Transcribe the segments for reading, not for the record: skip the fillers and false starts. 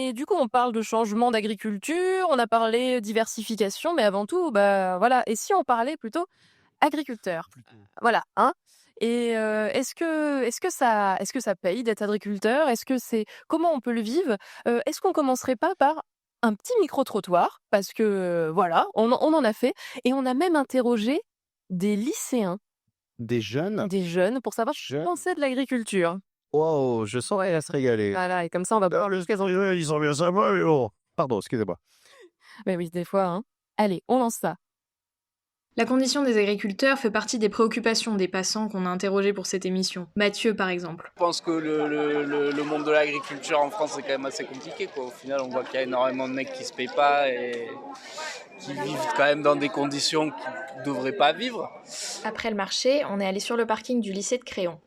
Mais du coup, on parle de changement d'agriculture, on a parlé diversification, mais avant tout, bah, voilà. Et si on parlait plutôt agriculteur? Plutôt. Voilà, hein? Et est-ce que ça paye d'être agriculteur? Est-ce que c'est comment on peut le vivre? Est-ce qu'on commencerait pas par un petit micro-trottoir? Parce que, voilà, on en a fait et on a même interrogé des lycéens, Des jeunes? des jeunes pour savoir ce qu'ils Jeunes? pensaient de l'agriculture. Waouh, je sens elle va se régaler. Voilà et comme ça on va Ah, les scandinavs, ils sont bien sympas, mais bon. Pardon, excusez-moi. mais oui, des fois, hein. Allez, on lance ça. La condition des agriculteurs fait partie des préoccupations des passants qu'on a interrogés pour cette émission. Mathieu, par exemple. Je pense que le monde de l'agriculture en France est quand même assez compliqué, quoi. Au final, on voit qu'il y a énormément de mecs qui se payent pas et qui vivent quand même dans des conditions qu'ils ne devraient pas vivre. Après le marché, on est allé sur le parking du lycée de Créon.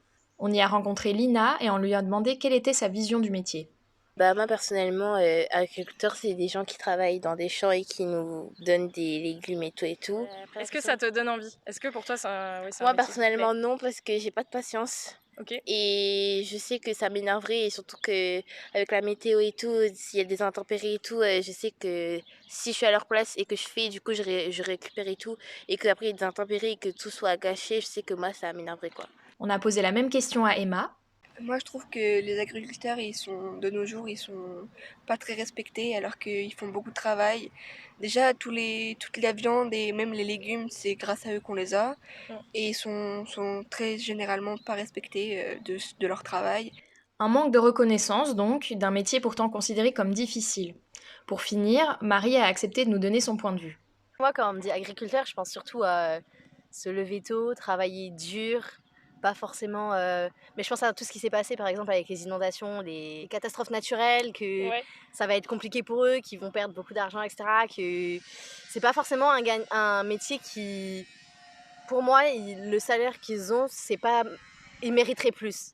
On y a rencontré Lina et on lui a demandé quelle était sa vision du métier. Bah moi personnellement, agriculteurs, c'est des gens qui travaillent dans des champs et qui nous donnent des légumes et tout et tout. Est-ce que ça te donne envie? Est-ce que pour toi, c'est un Moi métier qui te plaît? personnellement non parce que j'ai pas de patience Ok. et je sais que ça m'énerverait et surtout que avec la météo et tout, s'il y a des intempéries et tout, je sais que si je suis à leur place et que je fais du coup je récupère et tout et qu'après il y a des intempéries et que tout soit gâché, je sais que moi ça m'énerverait quoi. On a posé la même question à Emma. Moi, je trouve que les agriculteurs, de nos jours, ils sont pas très respectés alors qu'ils font beaucoup de travail. Déjà, toute la viande et même les légumes, c'est grâce à eux qu'on les a. Et sont très généralement pas respectés de leur travail. Un manque de reconnaissance, donc, d'un métier pourtant considéré comme difficile. Pour finir, Marie a accepté de nous donner son point de vue. Moi, quand on me dit agriculteur, je pense surtout à se lever tôt, travailler dur, pas forcément. Mais je pense à tout ce qui s'est passé, par exemple, avec les inondations, les catastrophes naturelles, que Ouais. ça va être compliqué pour eux, qu'ils vont perdre beaucoup d'argent, etc. Que c'est pas forcément un métier qui, pour moi, le salaire qu'ils ont, c'est pas. Ils mériteraient plus.